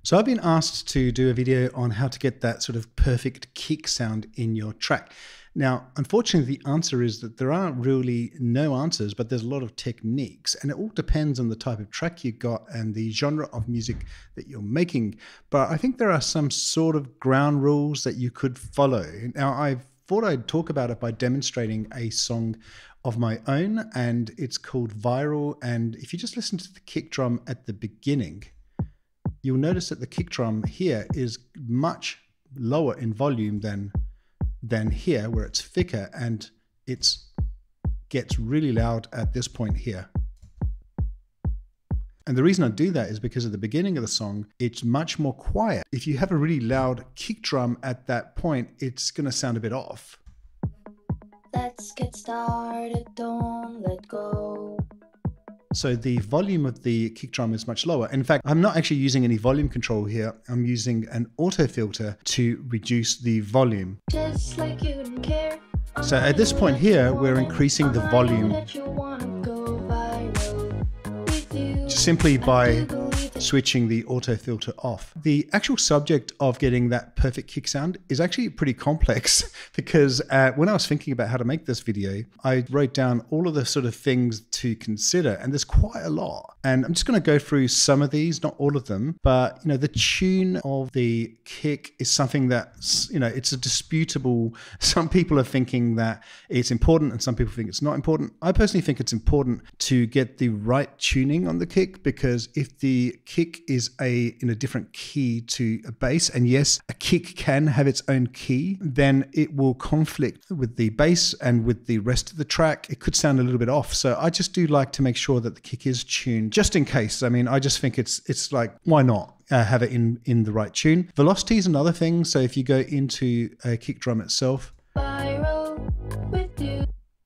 So I've been asked to do a video on how to get that sort of perfect kick sound in your track. Now, unfortunately, the answer is that there aren't really no answers, but there's a lot of techniques, and it all depends on the type of track you got and the genre of music that you're making. But I think there are some sort of ground rules that you could follow. Now, I thought I'd talk about it by demonstrating a song of my own, and it's called Viral. And if you just listen to the kick drum at the beginning, you'll notice that the kick drum here is much lower in volume than here, where it's thicker, and it gets really loud at this point here. And the reason I do that is because at the beginning of the song, it's much more quiet. If you have a really loud kick drum at that point, it's going to sound a bit off. Let's get started, don't let go. So the volume of the kick drum is much lower. In fact, I'm not actually using any volume control here. I'm using an auto filter to reduce the volume. Just like you didn't care. So at this point here, we're increasing the volume just simply by switching the auto filter off. The actual subject of getting that perfect kick sound is actually pretty complex because when I was thinking about how to make this video, I wrote down all of the sort of things to consider, and there's quite a lot. And I'm just going to go through some of these, not all of them, but you know, the tune of the kick is something that, you know, it's a disputable. Some people are thinking that it's important and some people think it's not important. I personally think it's important to get the right tuning on the kick, because if the kick is in a different key to a bass, and yes, a kick can have its own key, then it will conflict with the bass and with the rest of the track. It could sound a little bit off. So I just do like to make sure that the kick is tuned just in case. I mean, I just think it's like, why not have it in the right tune? Velocity is another thing. So if you go into a kick drum itself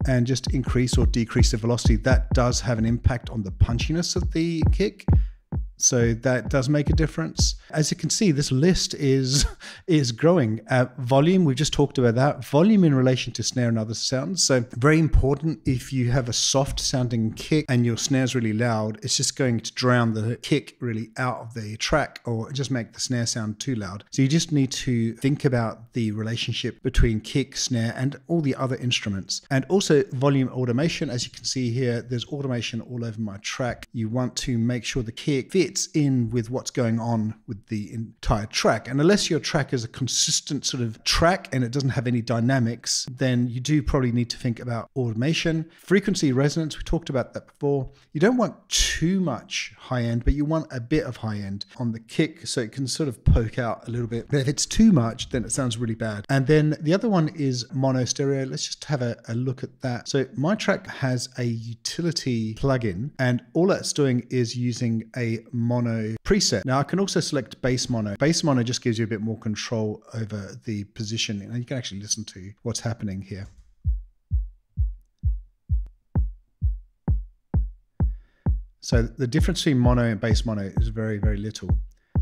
and just increase or decrease the velocity, that does have an impact on the punchiness of the kick. So that does make a difference. As you can see, this list is growing. Volume, we've just talked about that. Volume in relation to snare and other sounds. So very important. If you have a soft sounding kick and your snare's really loud, it's just going to drown the kick really out of the track, or just make the snare sound too loud. So you just need to think about the relationship between kick, snare, and all the other instruments. And also volume automation. As you can see here, there's automation all over my track. You want to make sure the kick fits in with what's going on with the entire track. And unless your track is a consistent sort of track and it doesn't have any dynamics, then you do probably need to think about automation. Frequency resonance, we talked about that before. You don't want too much high end, but you want a bit of high end on the kick so it can sort of poke out a little bit. But if it's too much, then it sounds really bad. And then the other one is mono stereo. Let's just have a look at that. So my track has a utility plugin, and all that's doing is using a mono preset. Now I can also select bass mono. Bass mono just gives you a bit more control over the position, and you can actually listen to what's happening here. So the difference between mono and bass mono is very, very little.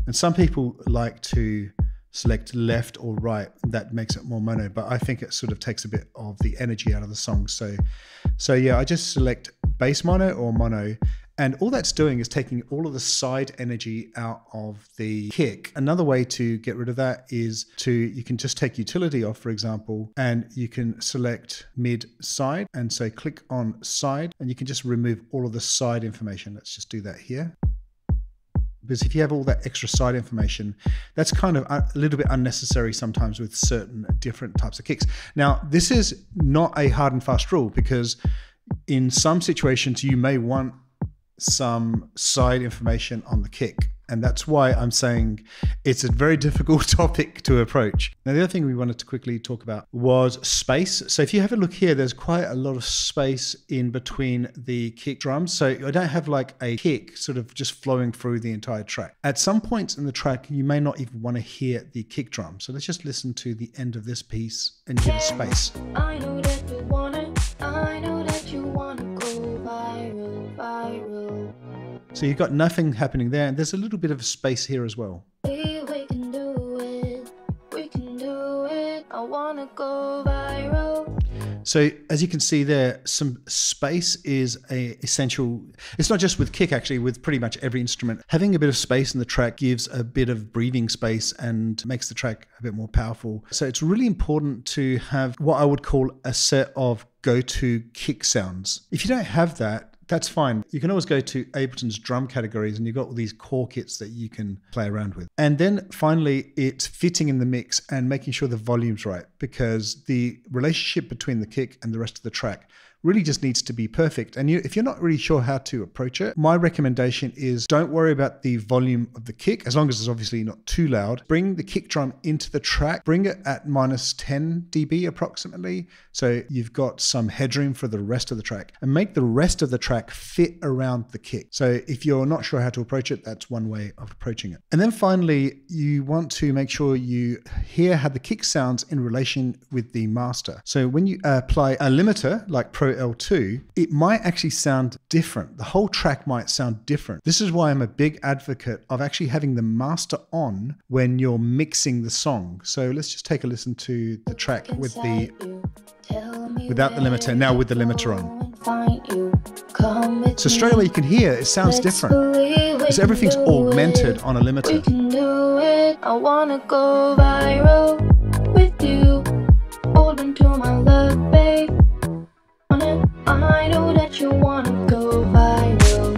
And some people like to select left or right. That makes it more mono, but I think it sort of takes a bit of the energy out of the song. So yeah, I just select bass mono or mono. And all that's doing is taking all of the side energy out of the kick. Another way to get rid of that is you can just take utility off, for example, and you can select mid side and say click on side, and you can just remove all of the side information. Let's just do that here. Because if you have all that extra side information, that's kind of a little bit unnecessary sometimes with certain different types of kicks. Now, this is not a hard and fast rule, because in some situations you may want some side information on the kick. And that's why I'm saying it's a very difficult topic to approach. Now, the other thing we wanted to quickly talk about was space. So if you have a look here, there's quite a lot of space in between the kick drums. So I don't have like a kick sort of just flowing through the entire track. At some points in the track, you may not even want to hear the kick drum. So let's just listen to the end of this piece and hear the space. I know that you want it. I know that you want to go viral, viral. So you've got nothing happening there, and there's a little bit of space here as well. We can do it. We can do it. I want to go viral. So as you can see there, some space is a essential. It's not just with kick, actually, with pretty much every instrument. Having a bit of space in the track gives a bit of breathing space and makes the track a bit more powerful. So it's really important to have what I would call a set of go-to kick sounds. If you don't have that, that's fine. You can always go to Ableton's drum categories and you've got all these core kits that you can play around with. And then finally, it's fitting in the mix and making sure the volume's right, because the relationship between the kick and the rest of the track really just needs to be perfect. And if you're not really sure how to approach it, my recommendation is don't worry about the volume of the kick, as long as it's obviously not too loud. Bring the kick drum into the track, bring it at minus 10 dB approximately, so you've got some headroom for the rest of the track, and make the rest of the track fit around the kick. So if you're not sure how to approach it, that's one way of approaching it. And then finally, you want to make sure you hear how the kick sounds in relation with the master. So when you apply a limiter like Pro L2, it might actually sound different. The whole track might sound different. This is why I'm a big advocate of actually having the master on when you're mixing the song. So let's just take a listen to the track with without the limiter, now with the limiter on. So straight away you can hear it sounds different because everything's augmented on a limiter. I wanna go viral with you. Hold on to my love, babe. I know that you wanna go viral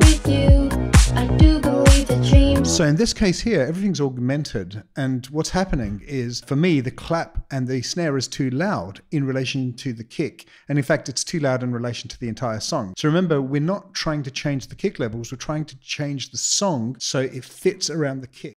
with you. I do believe that dreams. So in this case here, everything's augmented, and what's happening is, for me, the clap and the snare is too loud in relation to the kick, and in fact it's too loud in relation to the entire song. So remember, we're not trying to change the kick levels, we're trying to change the song so it fits around the kick.